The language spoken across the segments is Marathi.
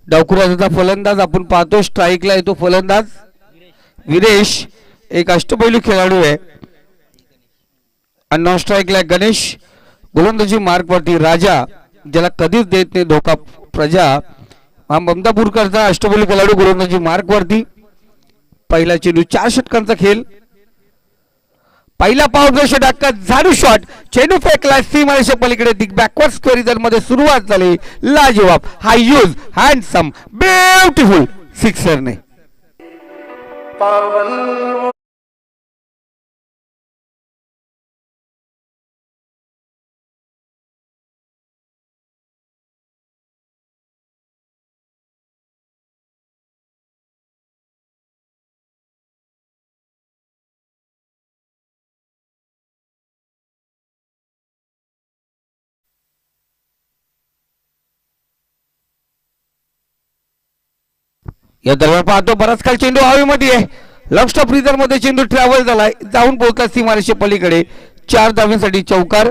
डावखुराचा फलंदाज आपण पाहतो, स्ट्राईकला येतो फलंदाज विरेश, एक अष्टपैलू खेळाडू आहे. आणि नॉन स्ट्राईकला गणेश. गोलंदाजी मार्कवरती राजा, ज्याला कधीच देत नाही धोका प्रजा, हा ममदापूरकरचा अष्टपैलू खेळाडू गोलंदाजी मार्कवरती. पहिला चेंडू 4 षटकांचा खेळ. पहिला पाऊल षटक झाडू शॉट, चेंडू फेकला सीमारेषे पलीकडे, दिग बॅकवर्ड स्क्वेअर मध्ये सुरुवात झाली. लाजवाब हा यूज हँडसम ब्युटिफुल सिक्सरने. या दरम्यान पाहतो बराच काळ चेंडू हवेमध्ये आहे. लॉंग स्टॉप रिझर्व मध्ये चेंडू ट्रॅव्हल झालाय, जाऊन पोहोचला सीमारेषे पलीकडे. 4 धावांसाठी चौकार.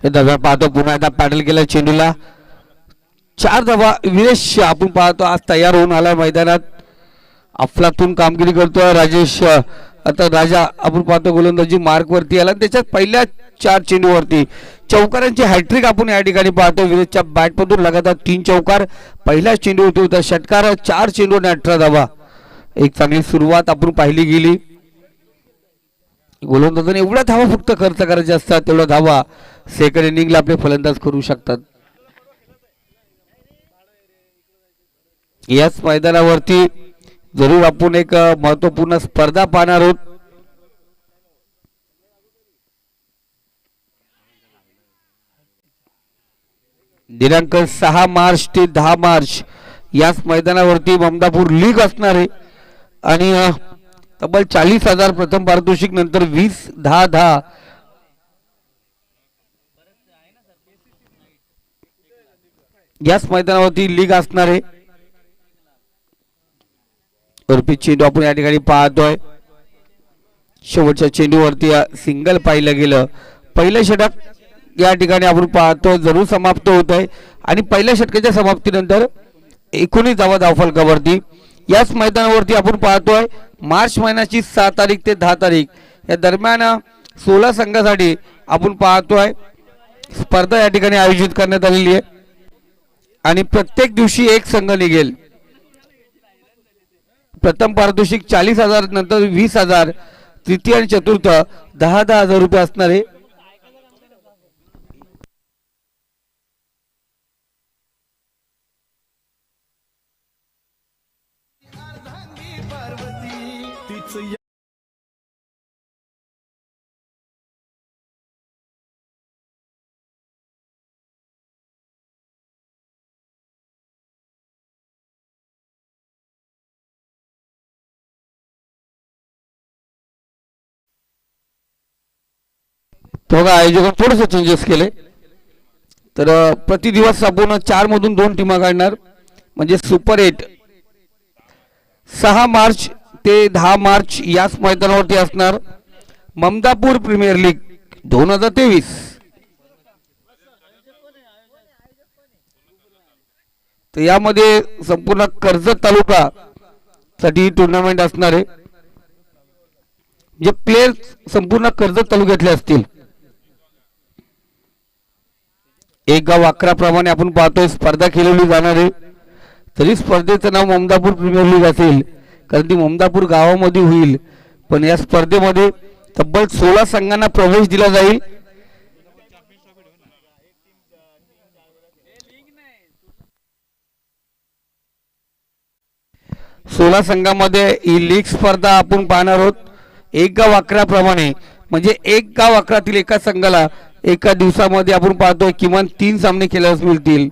हे दरम्यान पाहतो पुन्हा एकदा पॅडल केला चेंडूला. 4 धावा. विरेश आपण पाहतो आज तयार होऊन आलाय मैदानात, अफलातून कामगिरी करतोय. राजेश आता राजा आपण पाहतो गोलंदाजी मार्कवरती आला, त्याच्यात पहिल्या 4 चेंडूवरती चौकारांची हॅट्रिक आपण या ठिकाणी पाहतो. विरेशच्या बॅटमधून लगातार 3 चौकार. पहिल्या चेंडूवरती होता षटकार. 4 चेंडू आणि 18 धावा. एक चांगली सुरुवात आपण पाहिली गेली. गोलंदाजाने एवढ्या धावा फक्त खर्च करायचे असतात, तेवढ्या धावा सेकंड इनिंगला आपले फलंदाज करू शकतात. याच मैदानावरती जरूर आपण एक महत्वपूर्ण स्पर्धा पाहणार आहोत. दिनांक 6 मार्च ते 10 मार्च याच मैदानावरती ममदापूर लीग असणार आहे. आणि तब्बल 40,000 प्रथम पारितोषिक, नंतर 20-10-10 याच मैदानावरती लीग असणार आहे. चेंडू आपण या ठिकाणी पाहतोय. शेवटच्या चेंडूवरती सिंगल पाहिलं गेलं. पहिलं षटक या ठिकाणी आपण पाहतोय जरूर समाप्त होत आहे. आणि पहिल्या षटकाच्या समाप्तीनंतर 19 धावा धावफलकावरती. याच मैदानावरती आपण पाहतोय मार्च महिन्याची 6 तारीख ते 10 तारीख या दरम्यान 16 संघासाठी आपण पाहतोय स्पर्धा या ठिकाणी आयोजित करण्यात आलेली आहे. आणि प्रत्येक दिवशी एक संघ निघेल. प्रथम पारितोषिक 40,000, नंतर 20,000, तृतीय आणि चतुर्थ 10,000 रुपये असणार आहे. तेव्हा आयोजकांनी थोडंसं चेंजेस केले. तर प्रति दिवस आपण 4 मधून 2 टीमा काढणार, म्हणजे सुपर 8 6 मार्च ते 10 मार्च याच मैदानावरती असणार ममदापूर प्रीमियर लीग 2023. तर यामध्ये संपूर्ण कर्जत तालुका साठी टुर्नामेंट असणार आहे. जे प्लेयर्स संपूर्ण कर्जत तालुक्यातले असतील एक गाव 11 प्रमाणे आपण पाहतोय स्पर्धा खेळवली जाणार आहे. तरी स्पर्धेचं नाव ममदापूर प्रीमियर लीग असेल, कारण ती ममदापूर गावामध्ये होईल. पण या स्पर्धेमध्ये तब्बल 16 संघांना प्रवेश दिला जाईल. सोळा संघामध्ये ही लीग स्पर्धा आपण पाहणार आहोत. एक गाव 11 प्रमाणे, म्हणजे एक गाव 11तील एका संघाला एका दिवसामध्ये आपण पाहतोय किमान 3 सामने खेळायला मिळतील.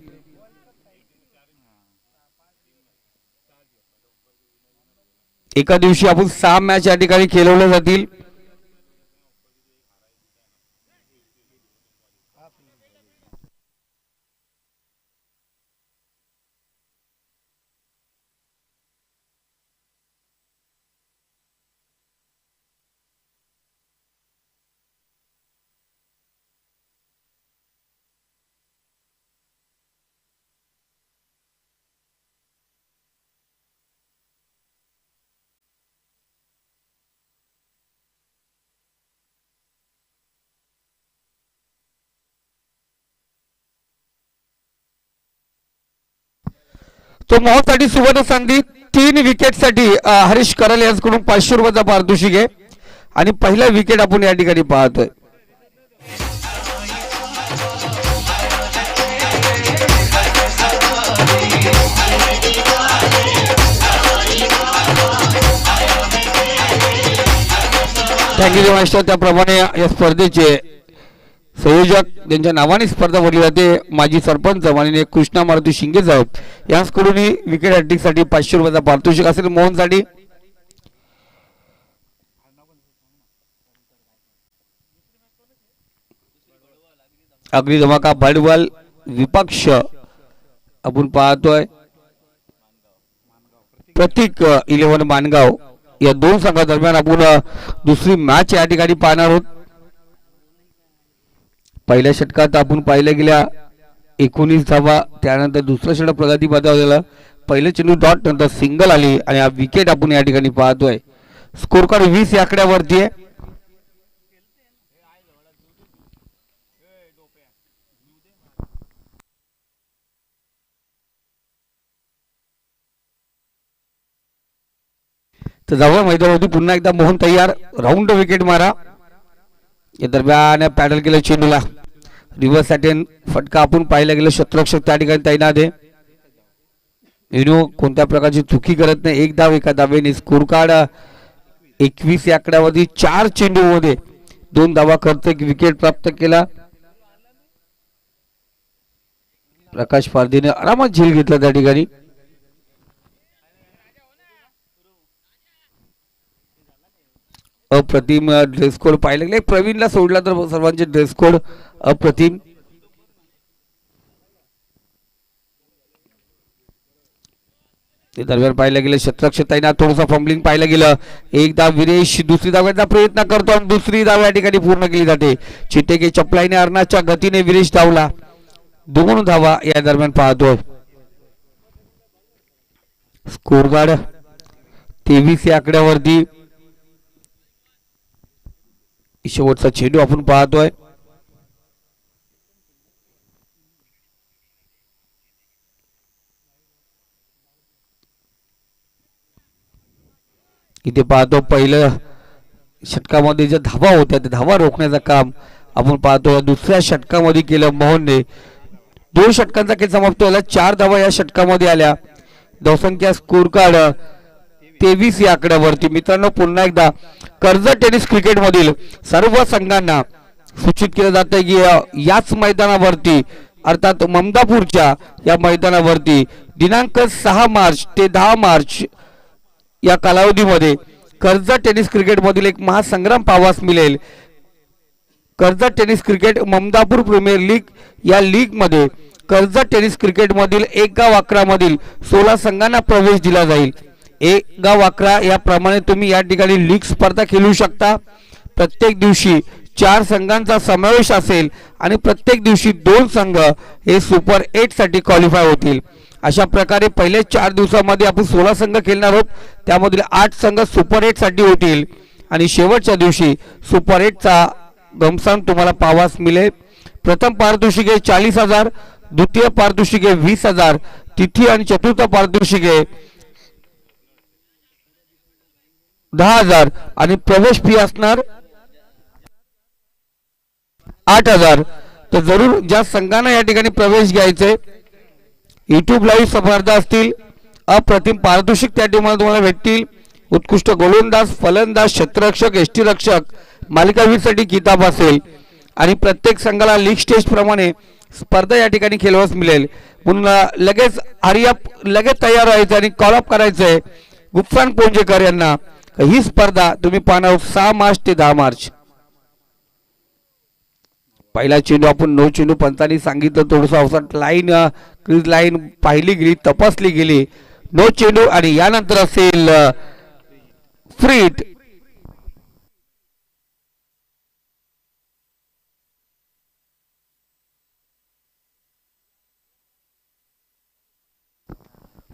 एका दिवशी आपण 6 मॅच या ठिकाणी खेळवल्या जातील. तो मोहसाठी सुवर्ण संधी 3 विकेटसाठी हरीश करल यांच्याकडून 500 रुपयाचा पारितोषिक आहे. आणि पहिला विकेट आपण या ठिकाणी पाहतोय. Thank you master. त्याप्रमाणे या स्पर्धेचे संयोजक त्यांच्या नावाने स्पर्धा भरली जाते, माजी सरपंच माननीय कृष्णा मारुती शिंगे साहेब यांच्याकडून विकेट हॅट्रिकसाठी 500 रुपयाचा पारितोषिक असेल. मोहनसाठी अग्नि धमाका बडवाल विपक्ष आपण पाहतोय. प्रतीक 11 मानगाव या 2 संघादरम्यान आपण दुसरी मॅच या ठिकाणी पाहणार आहोत. पहिल्या षटकात आपण पाहिल्या गेल्या 19 धावा, त्यानंतर दुसरा षटक प्रगती पथावरला पहिले चेंडू डॉट नंतर सिंगल आली आणि हा विकेट आपण या ठिकाणी पाहतोय. स्कोर कार्ड 20 या आकड्यावरती आहे. तर जाऊया मैदानावरती. पुन्हा एकदा मोहन तयार, राऊंड विकेट मारा. या दरम्यान पॅडल केलं चेंडूला, रिव्हर्स अटेन फटका आपण पाहिला गेलं. शतरक्षक त्या ठिकाणी तैनात आहे. कोणत्या प्रकारची चुकी करत नाही. एक धाव एका धावेने. स्कोर कार्ड 21 या आकड्यावरती. 4 चेंडू मध्ये 2 धावा करत एक विकेट प्राप्त केला. प्रकाश पारधीने आरामात झेल घेतला त्या ठिकाणी. अप्रतिम ड्रेस कोड पाहिलं गेलं. प्रवीणला सोडला तर सर्वांचे ड्रेस कोड अप्रतिम. ते दरम्यान पाहिलं गेलं शतरक्षक तैनात, थोडंसं फंबलिंग पाहिलं गेलं. एक धाव विरेश दुसरी धावाचा प्रयत्न करतो आणि दुसरी धाव या ठिकाणी पूर्ण केली जाते. चिटेके चपलाईने अर्नाच्या गतीने विरेश धावला. 2 धावा या दरम्यान पाहतो. स्कोर कार्ड 23 या आकड्यावरती. शेवटचा चेंडू आपण पाहतोय. इथे पाहतो पहिलं षटकामध्ये ज्या धावा होत्या त्या धावा रोखण्याचं काम आपण पाहतो दुसऱ्या षटकामध्ये केलं मोहनने. 2 षटकांचा खेळ समाप्त झाला. 4 धावा या षटकामध्ये आल्या. धावसंख्या स्कोर कार्ड 23 या आकड्यावरती. मित्रांनो पुन्हा एकदा कर्जत टेनिस क्रिकेट मधील सर्व संघांना सूचित केलं जातं की याच मैदानावरती अर्थात ममदापूरच्या या मैदानावरती दिनांक 6 मार्च ते 10 मार्च या कालावधीमध्ये कर्जत टेनिस क्रिकेट मधील एक महासंग्राम पाहावयास मिळेल. Karjat tennis cricket Mamdapur premier league या लीग मध्ये कर्जत टेनिस क्रिकेट मधील एक गाव 11 मधील 16 संघांना प्रवेश दिला जाईल. एक गाव 11 या प्रमाणे तुम्ही या ठिकाणी लीग स्पर्धा खेळू शकता. प्रत्येक दिवशी 4 संघांचा समावेश असेल आणि प्रत्येक दिवशी 2 संघ हे सुपर 8 साठी क्वालिफाय होतील. अशा प्रकारे पहिले 4 दिवसामध्ये आपण 16 संघ खेळणार आहोत. त्यामधील 8 संघ सुपर 8 साठी होतील आणि शेवटच्या दिवशी सुपर 8 चा घमसान तुम्हाला पाहावयास मिळेल. प्रथम पारितोषिके 40,000, द्वितीय पारितोषिके 20,000, तृतीय आणि चतुर्थ पारितोषिके 10,000 आणि प्रवेश फी असणार 8,000. तर जरूर ज्या संघांना या ठिकाणी प्रवेश घ्यायचे, युट्यूब लाईव्ह स्पर्धा असतील, अप्रतिम पारितोषिक त्या टीमला तुम्हाला भेटतील. उत्कृष्ट गोलंदाज, फलंदाज, क्षेत्ररक्षक, यष्टीरक्षक, मालिकावीरसाठी किताब असेल आणि प्रत्येक संघाला लीग स्टेज प्रमाणे स्पर्धा या ठिकाणी खेळवास मिळेल. म्हणून लगेच लगेच तयार व्हायचं आणि कॉल अप करायचंय गुफान पोंजेकर यांना. ही स्पर्धा तुम्ही पाहणार 6 मार्च ते 10 मार्च. पहिला चेंडू आपण नो चेंडू पंचांनी सांगितलं, थोडंसं अवसर लाईन क्रीज लाईन पाहिली गेली, तपासली गेली. नो चेंडू आणि यानंतर असेल फ्रीट.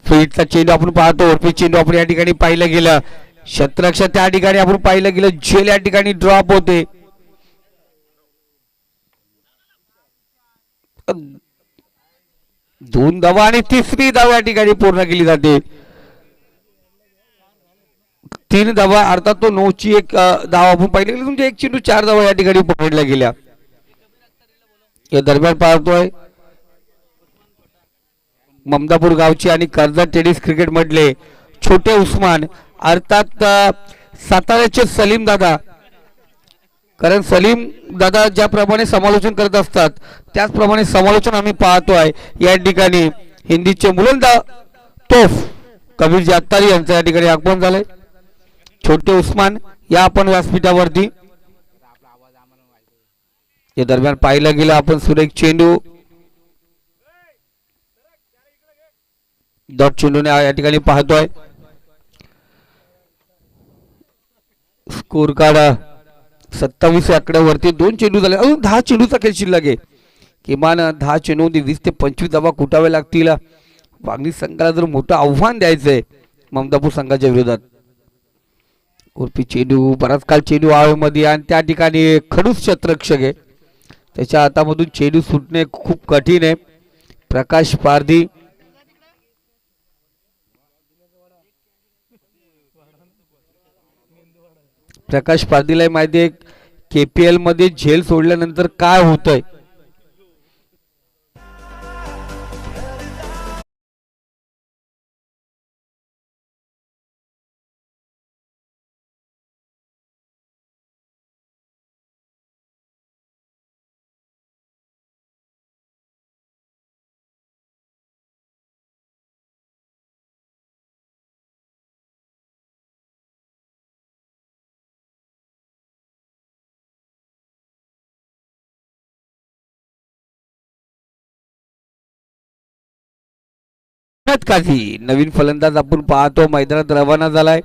फ्रीटचा चेंडू आपण पाहतो. वरती चेंडू आपण या ठिकाणी पाहिलं गेलं, क्षेत्ररक्षक त्या ठिकाणी आपण पाहिलं गेलं, झेल या ठिकाणी ड्रॉप होते. दोन धावा आणि तिसरी धाव या ठिकाणी पूर्ण केली जाते. 3 धावा अर्थात तो 9ची एक धाव आपण पाहिली गेली. तुमच्या 1 चेंडू 4 धावा या ठिकाणी पकडल्या गेल्या. या दरम्यान पाहतोय ममदापूर गावचे आणि कर्जत टेनिस क्रिकेट मधले छोटे उस्मान अर्थात साताऱ्याचे सलीम दादा. कारण सलीम दादा ज्याप्रमाणे समालोचन करत असतात त्याचप्रमाणे समालोचन आम्ही पाहतोय. या ठिकाणी हिंदीचे मुलंदा तोफ कबीरजी अत्तारी यांचं या ठिकाणी आगमन झालंय. छोटे उस्मान या आपण व्यासपीठावरती. या दरम्यान पाहिलं गेलं आपण सुरेख चेंडू डॉट चेंडूने या ठिकाणी पाहतोय. स्कोर कार्ड 27 आकड्यावरती 2 चेंडू झाले. अजून 10 चेंडूचा खेळ शिल्लक आहे. किमान 10 चेंडू 20 ते 25 धावा कुटावे लागतील. वांगणी संघाला जर मोठं आव्हान द्यायचंय ममदापूर संघाच्या विरोधात. उर्फी चेंडू बराच काळ चेंडू आळमध्ये आणि त्या ठिकाणी खडूस क्षेत्ररक्षक आहे, त्याच्या हातामधून चेंडू सुटणे खूप कठीण आहे. प्रकाश पारधी प्रकाश पारधीला माहिती आहे KPL मध्ये झेल सोडल्यानंतर काय होतंय. काझी नवीन फलंदाज आपण पाहतो मैदानात रवाना झालाय.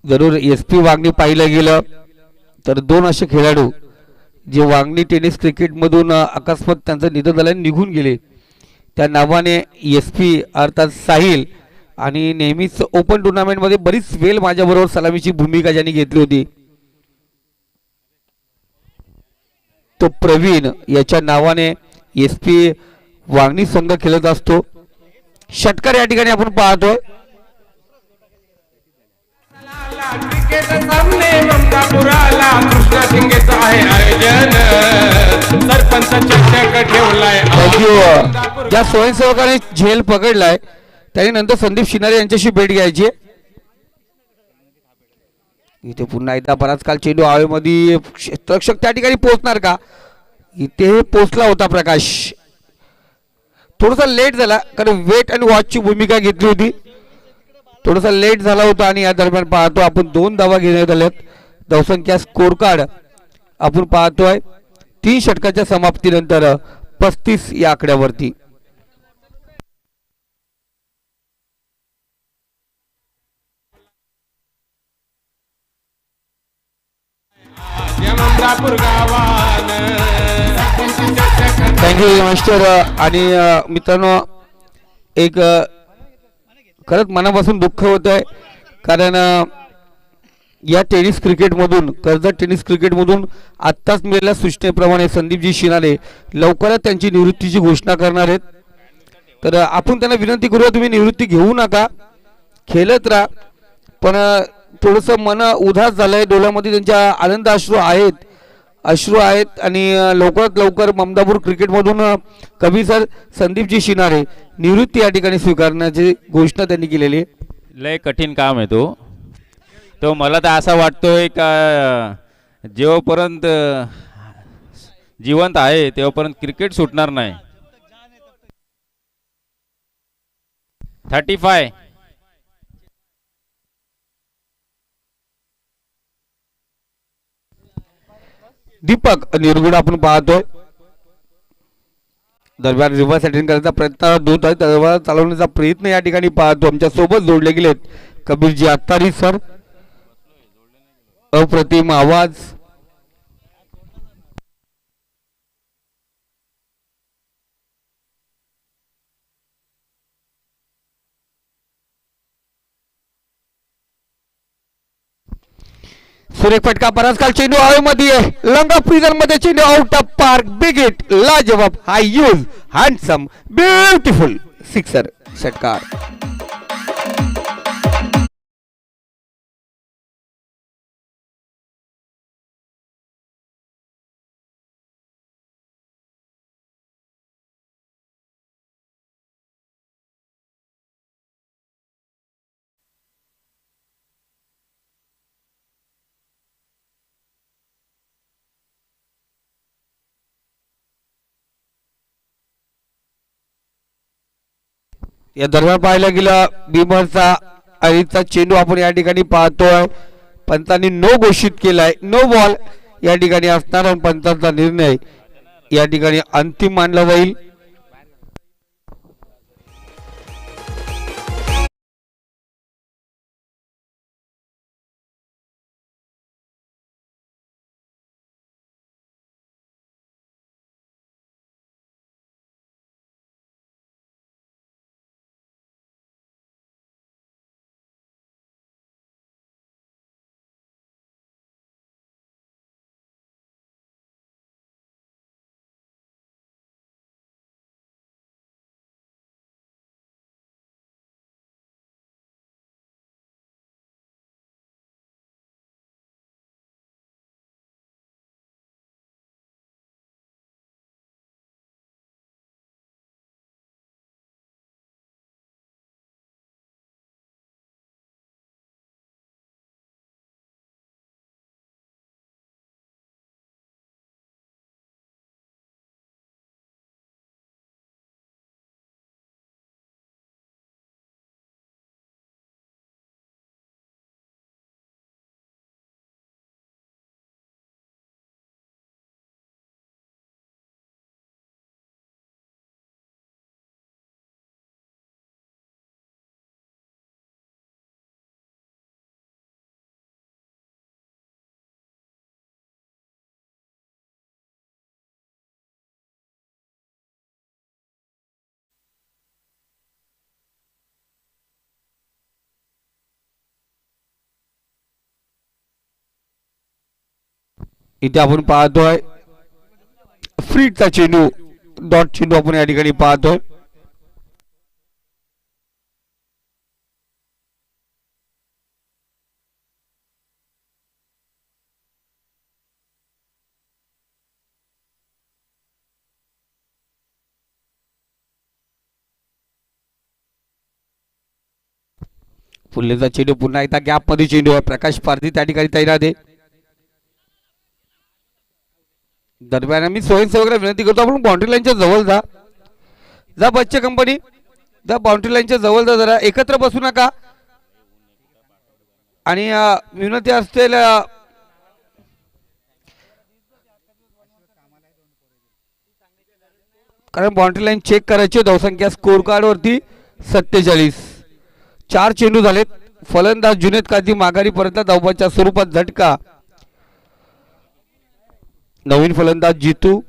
जरूर SP वागणी पाहिलं गेलं तर 2 असे खेळाडू जे वांगणी टेनिस क्रिकेट मधून अकस्मात त्यांचं निधन झाल्याने निघून गेले. त्या नावाने SP अर्थात साहिल आणि नेहमीच ओपन टुर्नामेंट मध्ये बरीच वेळ माझ्याबरोबर सलामीची भूमिका ज्यांनी घेतली होती तो प्रवीण याच्या नावाने SP वांगणी संघ खेळत असतो. षटकार या ठिकाणी आपण पाहतोय. सामने ममदापुराला कृष्णा सिंगेचं आहे आयोजन. सरपंच चषक ठेवलाय. ज्या स्वयंसेवकाने झेल पकडलाय त्याने नंतर संदीप शिनारे यांच्याशी भेट घ्यायची. इथे पुन्हा एकदा बराच काल चेंडू हवेमध्ये क्षेत्ररक्षक त्या ठिकाणी पोहोचणार का. इथे पोहोचला होता प्रकाश, थोडासा लेट झाला कारण वेट आणि वॉचची भूमिका घेतली होती. थोडासा लेट झाला होता आणि या दरम्यान पाहतो आपण 2 धावा घेण्यात आल्यात. धावसंख्या स्कोर कार्ड आपण पाहतोय 3 षटकाच्या समाप्तीनंतर 35 या आकड्यावरती. मंगापूर गावान सरपंच थँक्यू मास्टर. आणि मित्रांनो, एक खरंच मनापासून दुःख होत आहे, कारण या टेनिस क्रिकेटमधून, कर्जत टेनिस क्रिकेटमधून आत्ताच मिळालेल्या सूचनेप्रमाणे संदीपजी शिनाले लवकरच त्यांची निवृत्तीची घोषणा करणार आहेत. तर आपण त्यांना विनंती करूया, तुम्ही निवृत्ती घेऊ नका, खेळत राहा. पण थोडंसं मन उदास झालं आहे, डोळ्यामध्ये त्यांच्या आनंद अश्रू आहेत. आणि लवकरात लवकर ममदापूर क्रिकेटमधून कवी सर संदीपजी शिनारे निवृत्ती या ठिकाणी स्वीकारण्याची घोषणा त्यांनी केलेली आहे. लय कठीण काम आहे तो मला तर असा वाटतोय का जेव्हापर्यंत जिवंत आहे तेव्हापर्यंत क्रिकेट सुटणार नाही. 35. दीपक निरगुड आपण पाहतोय. दरम्यान रिव्हर्स अटेंड करायचा प्रयत्न दूत आहे, दरबार चालवण्याचा प्रयत्न या ठिकाणी पाहतो. आमच्या सोबत जोडले गेलेत कबीरजी अत्तारी सर. अप्रतिम आवाज. सुरेख फटका, बराच काल चेंडू हवेमध्ये, लंगा फ्रीजर मध्ये चेंडू out of park. Big hit, लाजवाब, हाय यूज, हँडसम, ब्युटिफुल सिक्सर. षटकार. या दरम्यान पाहायला गेलं भीमरचा अरीचा चेंडू आपण या ठिकाणी पाहतोय. पंचांनी नो घोषित केलाय, नो बॉल या ठिकाणी असणार, आणि पंचांचा निर्णय या ठिकाणी अंतिम मानला जाईल. इथे आपण पाहतोय फ्रीडचा चेंडू, डॉट चेंडू आपण या ठिकाणी पाहतोय. फुल्लेचा चेंडू पुन्हा एकदा गॅप मध्ये चेंडू आहे. प्रकाश पारधी त्या ठिकाणी तैनात आहे. दरम्यान मी स्वयंसेवकांना विनंती करतो, आपण बाउंड्री लाईनच्या जवळ जा बच्चे कंपनी, जा बाउंड्री लाईनच्या जवळ जा, जरा एकत्र बसू नका. आणि विनंती असतील, कारण बाउंड्री लाईन चेक करायची. धावसंख्या स्कोर कार्ड वरती 47. 4 चेंडू झालेत. फलंदाज जुनेद काझी माघारी परतला. धावबाच्या स्वरूपात झटका. नवीन फलंदाज जितू.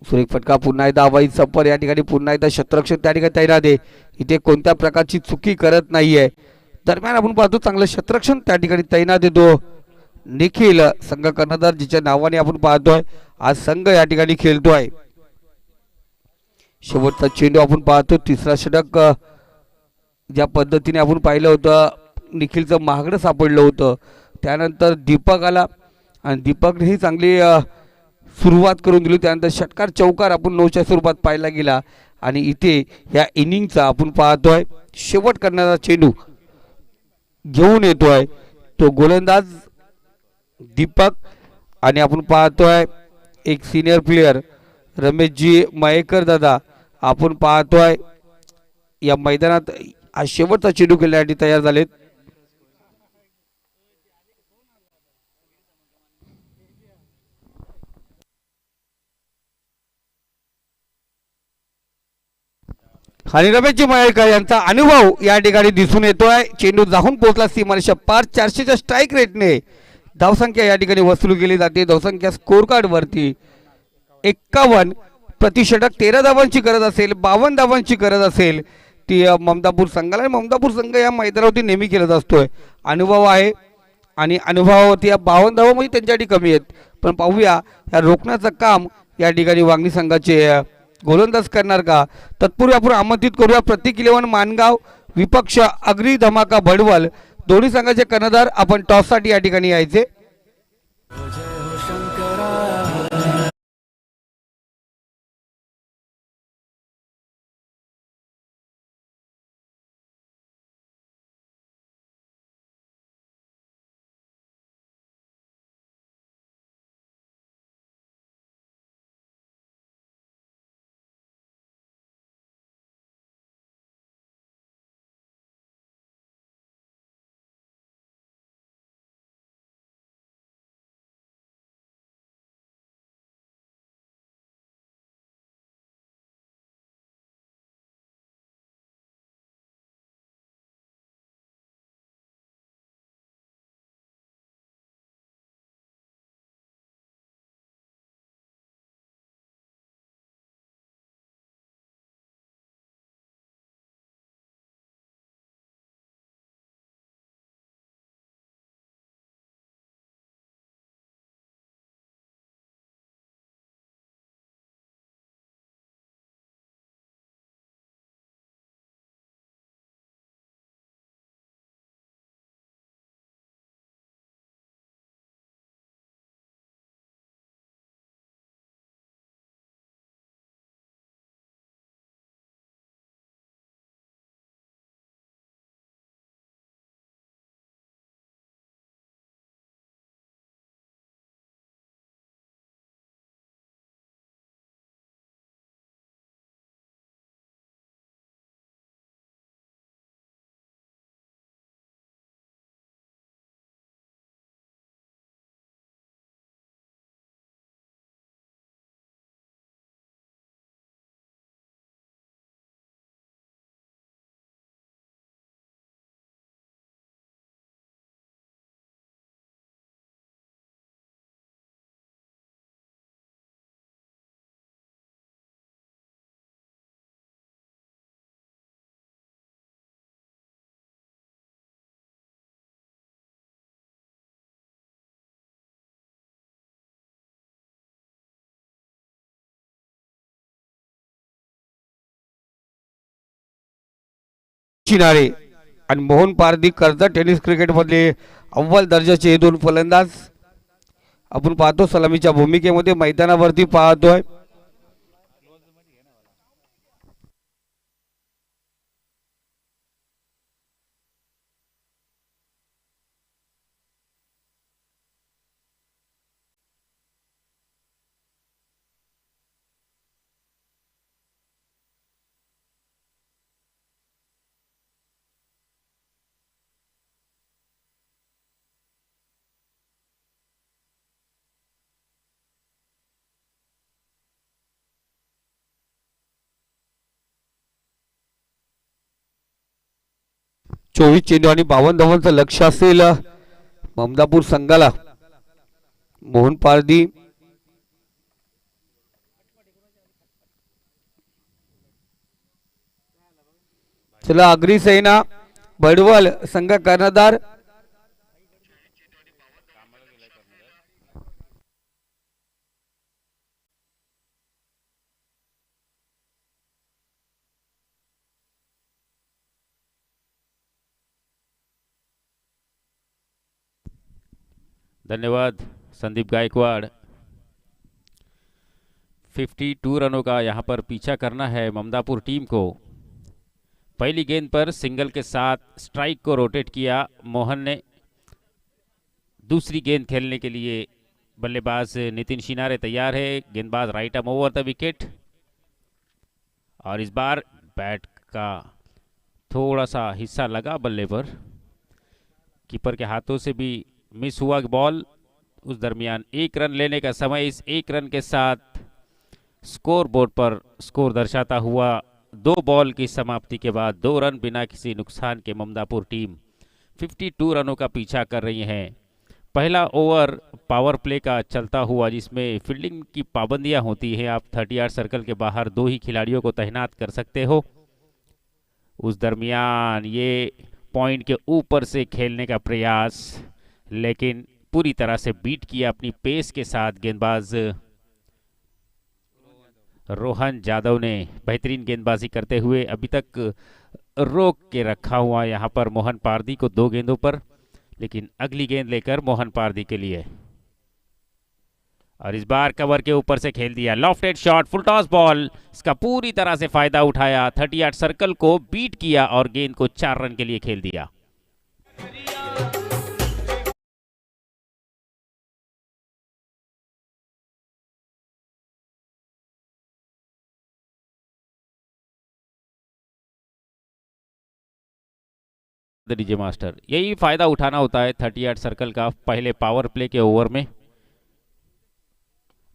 सुरेख फटका, पुन्हा एकदा अवैध संपर या ठिकाणी, पुन्हा एकदा क्षेत्ररक्षण त्या ठिकाणी तैनात आहे. इथे कोणत्या प्रकारची चुकी करत नाहीये. दरम्यान आपण पाहतो चांगलं क्षेत्ररक्षण त्या ठिकाणी तैनात येतो निखिल संघ कर्णधार, जिच्या नावाने आपण पाहतोय आज संघ या ठिकाणी खेळतोय. शेवटचा चेंडू आपण पाहतो. तिसरा षटक ज्या पद्धतीने आपण पाहिलं होतं निखिलचं महागडं सापडलं होतं, त्यानंतर दीपक आला आणि दीपकनेही चांगली सुरुवात करून दिली. त्यानंतर षटकार चौकार आपण 9च्या स्वरूपात पाहायला गेला आणि इथे या इनिंगचा आपण पाहतोय शेवट करणारा चेंडू घेऊन येतोय तो गोलंदाज दीपक. आणि आपण पाहतोय एक सिनियर प्लेयर रमेशजी मयेकर दादा आपण पाहतोय या मैदानात हा शेवटचा चेंडू खेळण्यासाठी तयार झालेत. आणि रमेशजी मयेकर यांचा अनुभव या ठिकाणी दिसून येतोय. चेंडू जाऊन पोहोचला सीमारेषा पार. 400च्या स्ट्राईक रेटने धावसंख्या या ठिकाणी वसूल केली जाते. धावसंख्या स्कोर कार्ड वरती 51 प्रति षटक. 13 धावांची गरज असेल, 52 धावांची गरज असेल ती ममदापूर संघाला. आणि ममदापूर संघ या मैदानावरती नेहमी खेळत असतोय. अनुभव आहे आणि अनुभवावरती या 52 धावा म्हणजे त्यांच्यासाठी कमी आहेत. पण पाहूया या रोखण्याचं काम या ठिकाणी वांगणी संघाचे गोलंदाज करणार का. तत्पूर्वी आपण आमंत्रित करूया प्रतीक इलेव्हन मानगाव विपक्ष अग्री धमाका भडवल दोन्ही संघाचे कर्णधार आपण टॉससाठी या ठिकाणी यायचे. चिनारे आणि मोहन पारधी कर्जत टेनिस क्रिकेट मधले अव्वल दर्जाचे हे दोन फलंदाज आपण पाहतो सलामीच्या भूमिकेमध्ये मैदानावरती पाहतोय. 24 चेंडू आणि 52 धावांचं लक्ष असेल ममदापूर संघाला. मोहन पारधी चला अग्रिसेना बडवल संघ कर्णधार. धन्यवाद संदीप गायकवाड़. 52 रनों का यहाँ पर पीछा करना है ममदापुर टीम को. पहली गेंद पर सिंगल के साथ स्ट्राइक को रोटेट किया मोहन ने. दूसरी गेंद खेलने के लिए बल्लेबाज नितिन शिनारे तैयार है. गेंदबाज right arm over the wicket. और इस बार बैट का थोड़ा सा हिस्सा लगा बल्ले पर. कीपर के हाथों से भी मिस हुआ बॉल. उस दरमियान एक रन लेने का समय. इस एक रन के साथ स्कोर बोर्ड पर स्कोर दर्शाता हुआ 2 बॉल की समाप्ति के बाद 2 रन बिना किसी नुकसान के ममदापुर टीम 52 रनों का पीछा कर रही है. पहला ओवर पावर प्ले का चलता हुआ जिसमें फील्डिंग की पाबंदियां होती हैं. आप 30 सर्कल के बाहर 2 ही खिलाड़ियों को तैनात कर सकते हो. उस दरमियान ये पॉइंट के ऊपर से खेलने का प्रयास, लेकिन पूरी तरह से बीट किया अपनी पेस के साथ गेंदबाज रोहन जादव ने. बेहतरीन गेंदबाजी करते हुए अभी तक रोक के रखा हुआ यहाँ पर मोहन पारदी को 2 गेंदों पर. लेकिन अगली गेंद लेकर मोहन पारदी के लिए. और इस बार कवर के ऊपर से खेल दिया. Lofted shot, full toss ball. इसका पूरी तरह से फायदा उठाया. 38 सर्कल को बीट किया और गेंद को 4 रन के लिए खेल दिया. डीजे मास्टर, यही फायदा उठाना होता है 38 सर्कल का पहले पावर प्ले के ओवर में.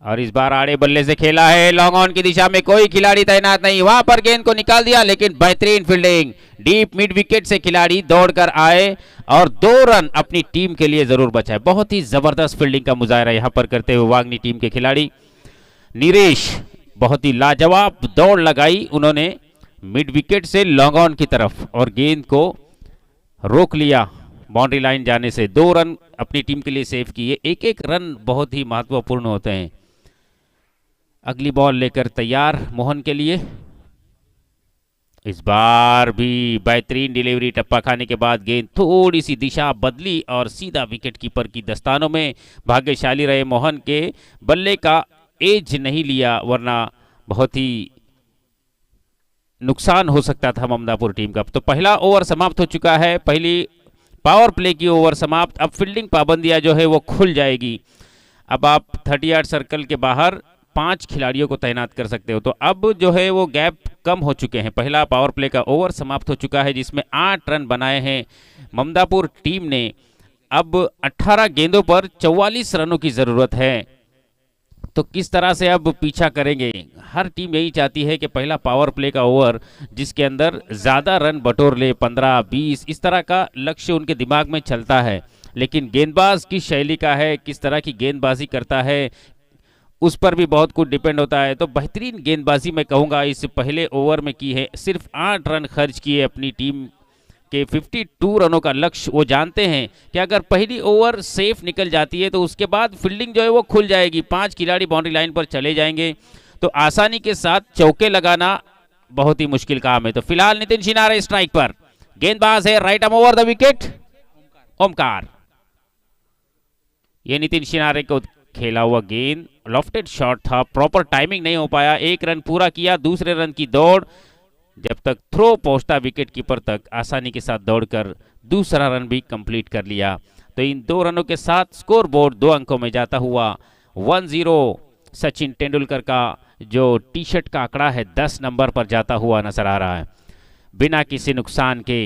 और इस बार आड़े बल्ले से खेला है. लॉन्ग ऑन की दिशा में कोई खिलाड़ी तैनात नहीं. वहां पर गेंद को निकाल दिया, लेकिन बेहतरीन फील्डिंग. डीप मिड विकेट से खिलाड़ी दौड़कर आए और 2 रन अपनी टीम के लिए जरूर बचाए. बहुत ही जबरदस्त फील्डिंग का मुजाहरा यहां पर करते हुए वागनी टीम के खिलाड़ी नीरेश. बहुत ही लाजवाब दौड़ लगाई उन्होंने mid wicket say long on की तरफ और गेंद को रोक लिया बाउंड्री लाइन जाने से. 2 रन अपनी टीम के लिए सेव किए. एक एक रन बहुत ही महत्वपूर्ण होते हैं. अगली बॉल लेकर तैयार मोहन के लिए. इस बार भी बेहतरीन डिलीवरी. टप्पा खाने के बाद गेंद थोड़ी सी दिशा बदली और सीधा विकेट कीपर की दस्तानों में. भाग्यशाली रहे मोहन के बल्ले का एज नहीं लिया, वरना बहुत ही नुकसान हो सकता था ममदापुर टीम का. तो पहला ओवर समाप्त हो चुका है. पहली पावर प्ले की ओवर समाप्त. अब फील्डिंग पाबंदियां जो है वो खुल जाएगी. अब आप 38 सर्कल के बाहर 5 खिलाड़ियों को तैनात कर सकते हो. तो अब जो है वो गैप कम हो चुके हैं. पहला पावर प्ले का ओवर समाप्त हो चुका है जिसमें 8 रन बनाए हैं ममदापुर टीम ने. अब 18 गेंदों पर 44 रनों की जरूरत है. तो किस तरह से अब पीछा करेंगे. हर टीम यही चाहती है कि पहला पावर प्ले का ओवर जिसके अंदर ज़्यादा रन बटोर ले, 15-20 इस तरह का लक्ष्य उनके दिमाग में चलता है. लेकिन गेंदबाज की शैली का है, किस तरह की गेंदबाजी करता है, उस पर भी बहुत कुछ डिपेंड होता है. तो बेहतरीन गेंदबाजी मैं कहूँगा इस पहले ओवर में की है. सिर्फ 8 रन खर्च किए अपनी टीम के 52 रनों का लक्ष्य. वो जानते हैं कि अगर पहली ओवर सेफ निकल जाती है तो उसके बाद फील्डिंग जो है वो खुल जाएगी. 5 खिलाड़ी बाउंड्री लाइन पर चले जाएंगे तो आसानी के साथ चौके लगाना बहुत ही मुश्किल काम है. तो फिलहाल नितिन शिनारे स्ट्राइक पर. गेंदबाज है right arm over the wicket Omkar. ये नितिन शिनारे को खेला हुआ गेंद. लॉफ्टेड शॉट था, प्रॉपर टाइमिंग नहीं हो पाया. 1 रन पूरा किया. दूसरे रन की दौड़. जब तक थ्रो पहुंचता विकेट कीपर तक आसानी के साथ दौड़कर दूसरा रन भी कंप्लीट कर लिया. तो इन 2 रनों के साथ स्कोर बोर्ड 2 अंकों में जाता हुआ 1-0 सचिन तेंदुलकर का जो टी शर्ट का आंकड़ा है 10 नंबर पर जाता हुआ नजर आ रहा है बिना किसी नुकसान के.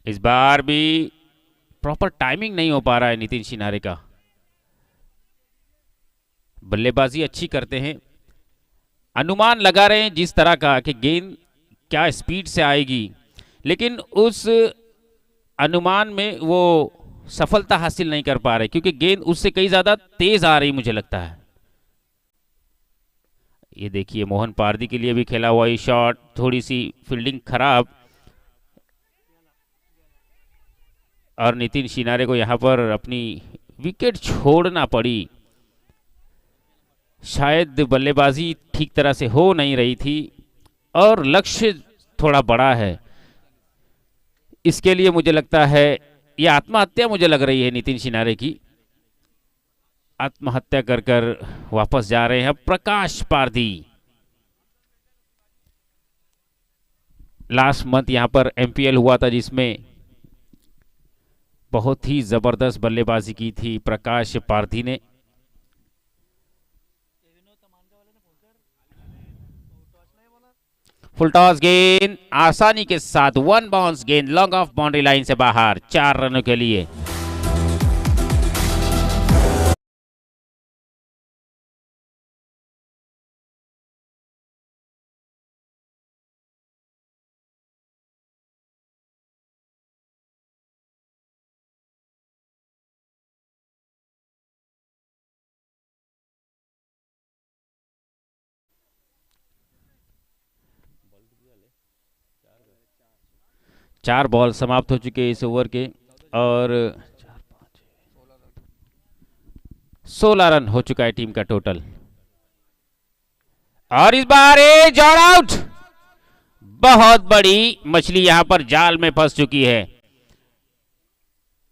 इस बार भी प्रॉपर टाइमिंग नहीं हो पा रहा है नितिन शिनारे का. बल्लेबाजी अच्छी करते हैं, अनुमान लगा रहे हैं जिस तरह का कि गेंद क्या स्पीड से आएगी, लेकिन उस अनुमान में वो सफलता हासिल नहीं कर पा रहे क्योंकि गेंद उससे कई ज़्यादा तेज आ रही मुझे लगता है। ये देखिए मोहन पारदी के लिए भी खेला हुआ ये शॉट, थोड़ी सी फील्डिंग खराब और नितिन शिनारे को यहाँ पर अपनी विकेट छोड़ना पड़ी। शायद बल्लेबाजी ठीक तरह से हो नहीं रही थी और लक्ष्य थोड़ा बड़ा है, इसके लिए मुझे लगता है ये आत्महत्या मुझे लग रही है नितिन शिनारे की। आत्महत्या कर कर वापस जा रहे हैं प्रकाश पारदी। लास्ट मंथ यहां पर एमपीएल हुआ था जिसमें बहुत ही जबरदस्त बल्लेबाजी की थी प्रकाश पारदी ने। फुल टॉस गेंद आसानी के साथ वन बाउंस गेंद लॉन्ग ऑफ बाउंड्री लाइन से बाहर 4 रनों के लिए। चार बॉल समाप्त हो चुके इस ओवर के और 16 रन हो चुका है टीम का टोटल। और इस बार जॉन आउट, बहुत बड़ी मछली यहां पर जाल में फंस चुकी है।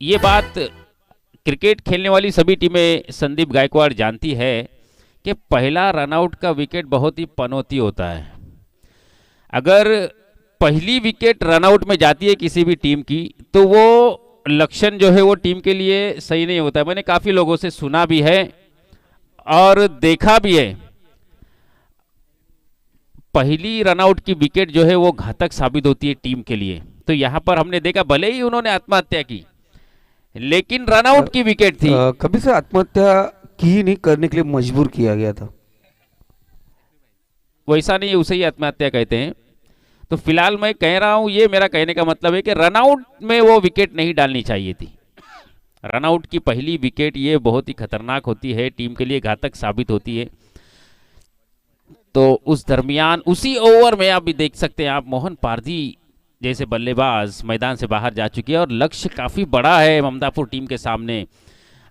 ये बात क्रिकेट खेलने वाली सभी टीमें संदीप गायकवाड़ जानती है कि पहला रनआउट का विकेट बहुत ही पनौती होता है। अगर पहली विकेट रनआउट में जाती है किसी भी टीम की तो वो लक्षण जो है वो टीम के लिए सही नहीं होता है। मैंने काफी लोगों से सुना भी है और देखा भी है। पहली रनआउट की विकेट जो है वो घातक साबित होती है टीम के लिए। तो यहां पर हमने देखा भले ही उन्होंने आत्महत्या की लेकिन रनआउट की विकेट थी। कभी से आत्महत्या की नहीं करने के लिए मजबूर किया गया था, वैसा नहीं, उसे ही आत्महत्या कहते हैं। तो फिलहाल मैं कह रहा हूं, ये मेरा कहने का मतलब है कि रनआउट में वो विकेट नहीं डालनी चाहिए थी। रनआउट की पहली विकेट ये बहुत ही खतरनाक होती है, टीम के लिए घातक साबित होती है। तो उस दरमियान उसी ओवर में आप भी देख सकते हैं आप मोहन पारदी जैसे बल्लेबाज मैदान से बाहर जा चुके हैं और लक्ष्य काफी बड़ा है ममदापुर टीम के सामने।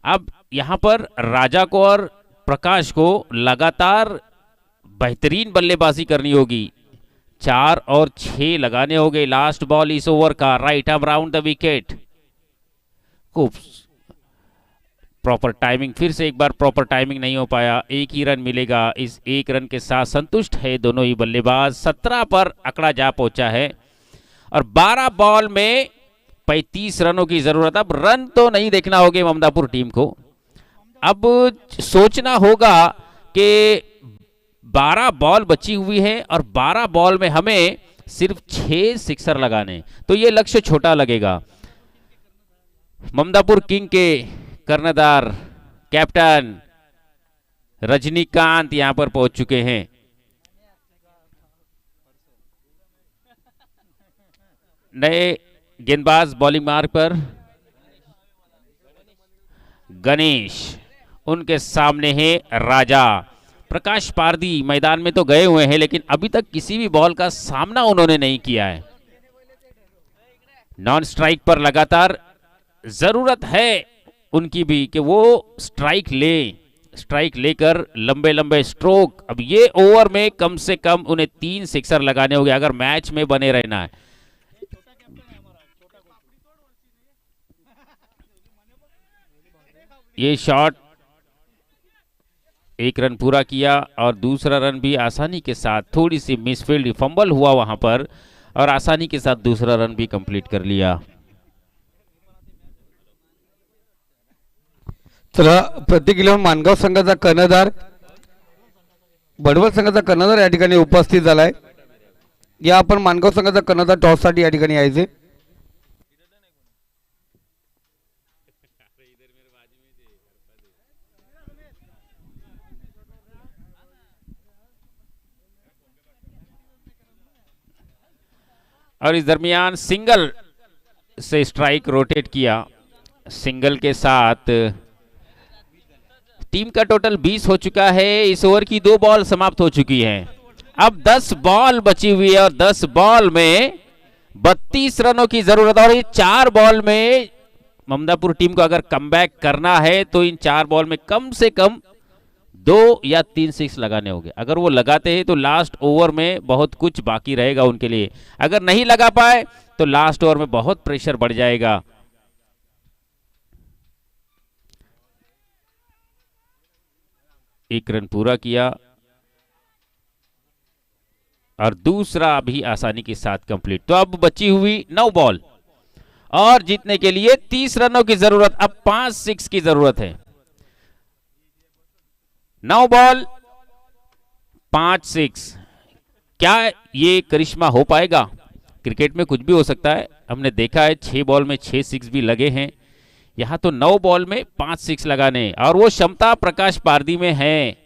अब यहां पर राजा को और प्रकाश को लगातार बेहतरीन बल्लेबाजी करनी होगी। 4 और 6 लगाने होंगे। लास्ट बॉल इस ओवर का, right arm round the wicket. खूब प्रॉपर टाइमिंग, फिर से एक बार प्रॉपर टाइमिंग नहीं हो पाया। एक ही रन मिलेगा, इस एक रन के साथ संतुष्ट है दोनों ही बल्लेबाज। 17 पर आंकड़ा जा पहुंचा है और 12 बॉल में 35 रनों की जरूरत। अब रन तो नहीं देखना होगा ममदापुर टीम को, अब सोचना होगा कि 12 बॉल बची हुई है और 12 बॉल में हमें सिर्फ 6 सिक्सर लगाने, तो ये लक्ष्य छोटा लगेगा। ममदापुर किंग के कर्णधार कैप्टन रजनीकांत यहां पर पहुंच चुके हैं। नए गेंदबाज बॉलिंग मार्ग पर गणेश, उनके सामने है राजा। प्रकाश पारदी मैदान में तो गए हुए हैं लेकिन अभी तक किसी भी बॉल का सामना उन्होंने नहीं किया है। नॉन स्ट्राइक पर लगातार जरूरत है उनकी भी कि वो स्ट्राइक ले, स्ट्राइक लेकर लंबे लंबे स्ट्रोक। अब ये ओवर में कम से कम उन्हें 3 सिक्सर लगाने होंगे अगर मैच में बने रहना है। ये शॉट 1 रन पूरा किया और दूसरा रन भी आसानी के साथ, थोड़ी सी मिसफील्ड फंबल हुआ वहां पर और आसानी के साथ दूसरा रन भी कंप्लीट कर लिया। चला प्रतिक्रिया मानगाव संघाचा कर्णधार, बडवल संघाचा कर्णधार या ठिकाणी उपस्थित झालाय। या आपण मानगाव संघाचा कर्णधार टॉस साठी या ठिकाणी यायचे। और इस दरमियान सिंगल से स्ट्राइक रोटेट किया। सिंगल के साथ टीम का टोटल 20 हो चुका है। इस ओवर की 2 बॉल समाप्त हो चुकी हैं। अब 10 बॉल बची हुई है और 10 बॉल में 32 रनों की जरूरत। और ये 4 बॉल में ममदापुर टीम को अगर कमबैक करना है तो इन 4 बॉल में कम से कम 2 या 3 सिक्स लगाने होंगे। अगर वो लगाते हैं तो लास्ट ओवर में बहुत कुछ बाकी रहेगा उनके लिए। अगर नहीं लगा पाए तो लास्ट ओवर में बहुत प्रेशर बढ़ जाएगा। एक रन पूरा किया और दूसरा भी आसानी के साथ कंप्लीट। तो अब बची हुई 9 बॉल और जीतने के लिए 30 रनों की जरूरत। अब 5 सिक्स की जरूरत है। 9 बॉल 5 सिक्स। क्या ये करिश्मा हो पाएगा? क्रिकेट में कुछ भी हो सकता है। हमने देखा है 6 बॉल में 6 सिक्स भी लगे हैं। यहां तो 9 बॉल में 5 सिक्स लगाने और वो क्षमता प्रकाश पारदी में है,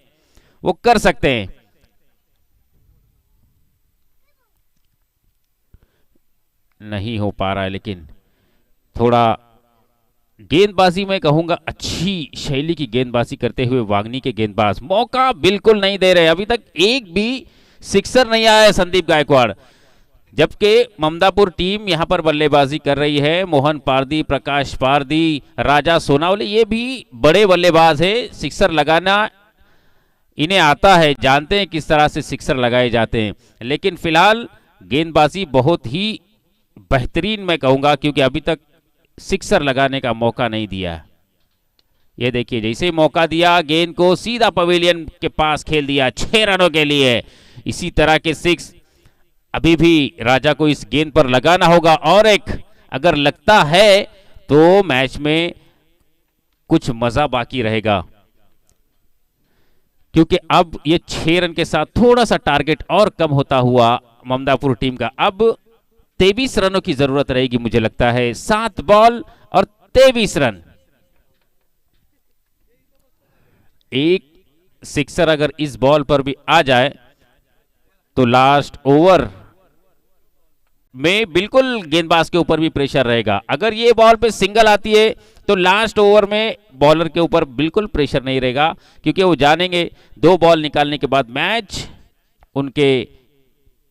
वो कर सकते हैं। नहीं हो पा रहा है, लेकिन थोड़ा गेंदबाजी में कहूंगा अच्छी शैली की गेंदबाजी करते हुए वागनी के गेंदबाज मौका बिल्कुल नहीं दे रहे। अभी तक एक भी सिक्सर नहीं आया है संदीप गायकवाड़, जबकि ममदापुर टीम यहां पर बल्लेबाजी कर रही है। मोहन पारदी, प्रकाश पारदी, राजा सोनावले, ये भी बड़े बल्लेबाज है। सिक्सर लगाना इन्हें आता है, जानते हैं किस तरह से सिक्सर लगाए जाते हैं। लेकिन फिलहाल गेंदबाजी बहुत ही बेहतरीन मैं कहूंगा, क्योंकि अभी तक सिक्सर लगाने का मौका नहीं दिया। ये देखिए, जैसे मौका दिया गेंद को सीधा पवेलियन के पास खेल दिया 6 रनों के लिए। इसी तरह के सिक्स अभी भी राजा को इस गेंद पर लगाना होगा, और एक अगर लगता है तो मैच में कुछ मजा बाकी रहेगा, क्योंकि अब ये 6 रन के साथ थोड़ा सा टारगेट और कम होता हुआ ममदापुर टीम का अब 23 रनों की जरूरत रहेगी मुझे लगता है। 7 बॉल और 23 रन। एक सिक्सर अगर इस बॉल पर भी आ जाए तो लास्ट ओवर में बिल्कुल गेंदबाज के ऊपर भी प्रेशर रहेगा। अगर ये बॉल पे सिंगल आती है तो लास्ट ओवर में बॉलर के ऊपर बिल्कुल प्रेशर नहीं रहेगा, क्योंकि वो जानेंगे 2 बॉल निकालने के बाद मैच उनके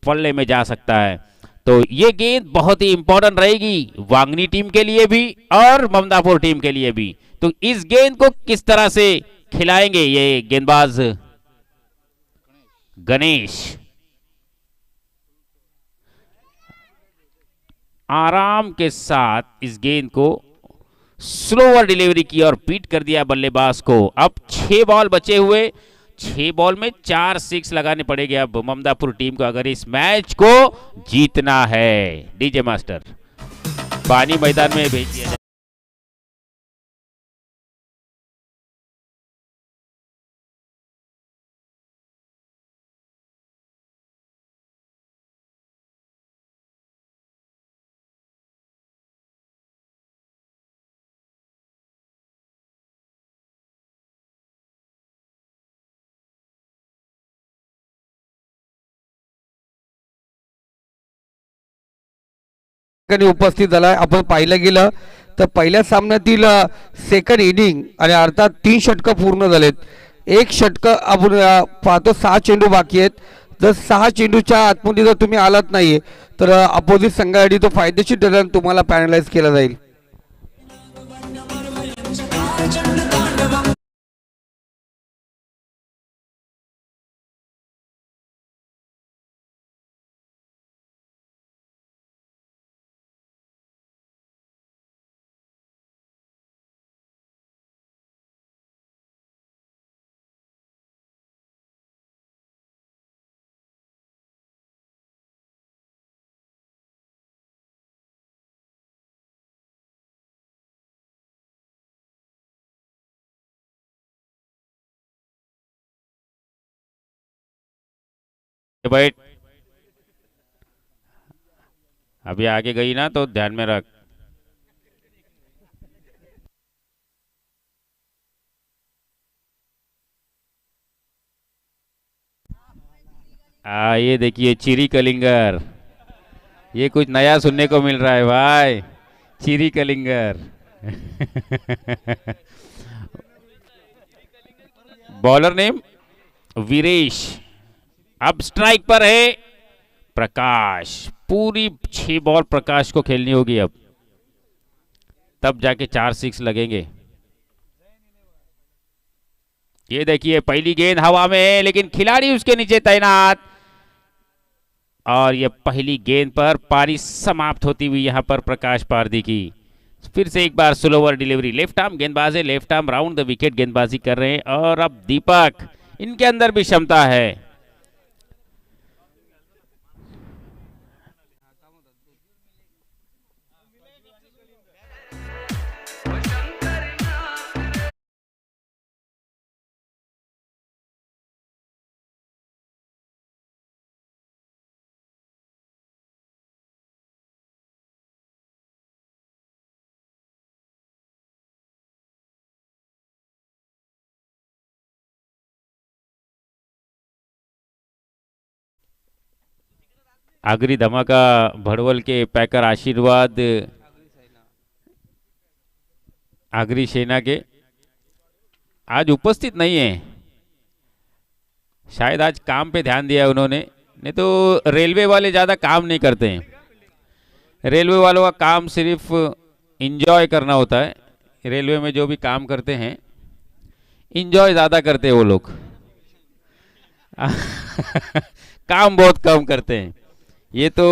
पल्ले में जा सकता है। तो ये गेंद बहुत ही इंपॉर्टेंट रहेगी वांगनी टीम के लिए भी और ममदापुर टीम के लिए भी। तो इस गेंद को किस तरह से खिलाएंगे ये गेंदबाज गणेश। आराम के साथ इस गेंद को स्लोअर डिलीवरी की और बीट कर दिया बल्लेबाज को। अब 6 बॉल बचे हुए, 6 बॉल में 4 सिक्स लगाने पड़ेंगे अब ममदापुर टीम को अगर इस मैच को जीतना है। डीजे मास्टर पानी मैदान में भेज दिया जाए। ठिकाणी उपस्थित झालाय। आपण पाहिलं गेलं तर पहिल्या सामन्यातील सेकंड इनिंग आणि अर्थात 3 षटकं पूर्ण झालेत। एक षटक आपण पाहतो 6 चेंडू बाकी आहेत। जर 6 चेंडूच्या आतमध्ये जर तुम्ही आलात नाहीये तर अपोजिट संघासाठी तो फायदेशीर ठरेल, तुम्हाला पॅनलाइज केला जाईल। बैठ अभी आगे गई ना तो ध्यान में रख। ये देखिए चिरी कलिंगर, ये कुछ नया सुनने को मिल रहा है भाई, चिरी कलिंगर। Bowler name Viresh. अब स्ट्राइक पर है प्रकाश, पूरी 6 बॉल प्रकाश को खेलनी होगी अब, तब जाके 4-6 लगेंगे। ये देखिए पहली गेंद हवा में है, लेकिन खिलाड़ी उसके नीचे तैनात, और ये पहली गेंद पर पारी समाप्त होती हुई यहां पर प्रकाश पारदी की। फिर से एक बार स्लोवर डिलीवरी, लेफ्ट आर्म गेंदबाज है, left arm round the wicket गेंदबाजी कर रहे हैं। और अब दीपक, इनके अंदर भी क्षमता है। आखिरी धमाका भड़वल के पैकर आशीर्वाद आगरी सेना के आज उपस्थित नहीं है, शायद आज काम पे ध्यान दिया उन्होंने, नहीं तो रेलवे वाले ज़्यादा काम नहीं करते हैं। रेलवे वालों का काम सिर्फ इंजॉय करना होता है। रेलवे में जो भी काम करते हैं इंजॉय ज़्यादा करते हैं वो लोग। काम बहुत कम करते हैं। ये तो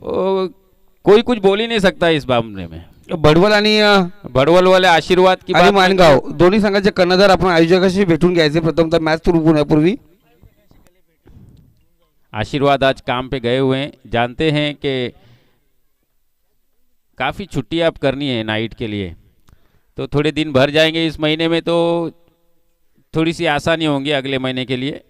कोई कुछ बोल ही नाही सकता इस मामले में। भडवल आणि भडवल वाले आशीर्वाद की आणि बात मानगाव दोन्ही संघाचे कर्णधार आपण आयोजकाशी भेटून घ्यायचे प्रथमतः मॅच सुरू होण्यापूर्वी। आशीर्वाद आज काम पे गए हुए हैं, जानते हैं कि काफ़ी छुट्टियां अब करनी है नाइट के लिए, तो थोड़े दिन भर जाएंगे इस महीने में, तो थोड़ी सी आसानी होंगी अगले महीने के लिए।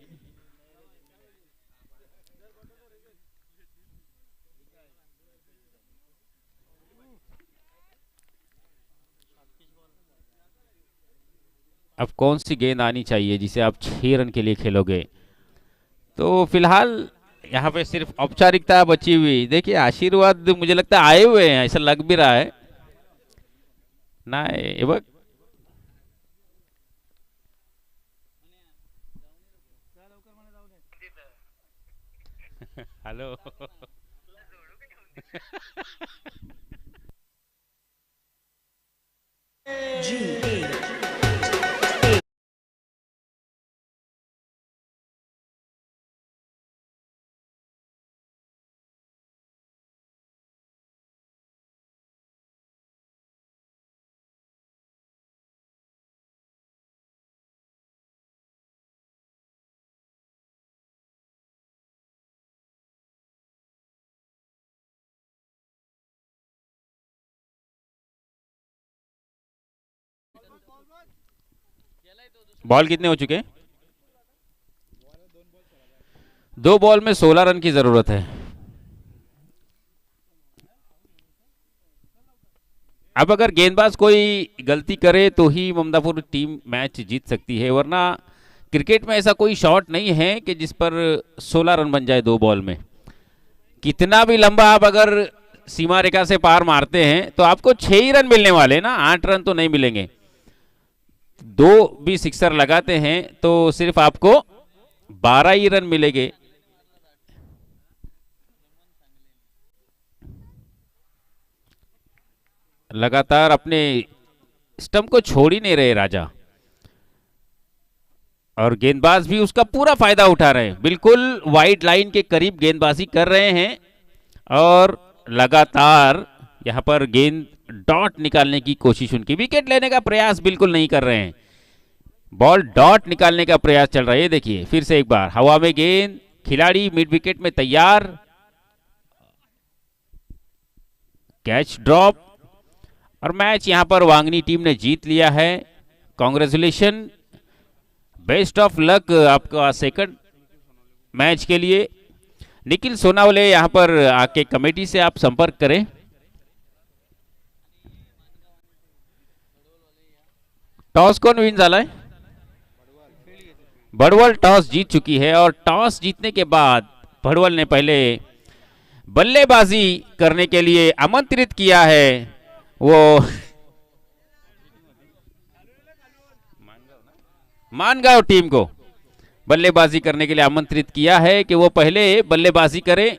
अब कौन सी गेंद आनी चाहिए जिसे आप 6 रन के लिए खेलोगे, तो फिलहाल यहाँ पे सिर्फ औपचारिकता बची हुई। देखिए आशीर्वाद मुझे लगता है आए हुए हैं, ऐसा लग भी रहा है ना। ये बघ हेलो। बॉल कितने हो चुके हैं? 2 बॉल में 16 रन की जरूरत है। अब अगर गेंदबाज कोई गलती करे तो ही ममदापुर टीम मैच जीत सकती है, वरना क्रिकेट में ऐसा कोई शॉट नहीं है कि जिस पर 16 रन बन जाए 2 बॉल में। कितना भी लंबा आप अगर सीमा रेखा से पार मारते हैं तो आपको 6 ही रन मिलने वाले ना, 8 रन तो नहीं मिलेंगे। 2 भी सिक्सर लगाते हैं तो सिर्फ आपको 12 ही रन मिलेंगे। लगातार अपने स्टंप को छोड़ ही नहीं रहे राजा, और गेंदबाज भी उसका पूरा फायदा उठा रहे हैं। बिल्कुल वाइड लाइन के करीब गेंदबाजी कर रहे हैं और लगातार यहां पर गेंद डॉट निकालने की कोशिश, उनकी विकेट लेने का प्रयास बिल्कुल नहीं कर रहे हैं, बॉल डॉट निकालने का प्रयास चल रहा है। ये देखिए फिर से एक बार हवा में गेंद, खिलाड़ी मिड विकेट में तैयार, कैच ड्रॉप, और मैच यहां पर वांगनी टीम ने जीत लिया है। कांग्रेचुलेशन, बेस्ट ऑफ लक आपका सेकंड मैच के लिए। निखिल सोनावले यहां पर आके कमेटी से आप संपर्क करें। टॉस कौन विन झाला है? भडवल टॉस जीत चुकी है, और टॉस जीतने के बाद भड़वल ने पहले बल्लेबाजी करने के लिए आमंत्रित किया है, वो मानगांव टीम को बल्लेबाजी करने के लिए आमंत्रित किया है कि वो पहले बल्लेबाजी करें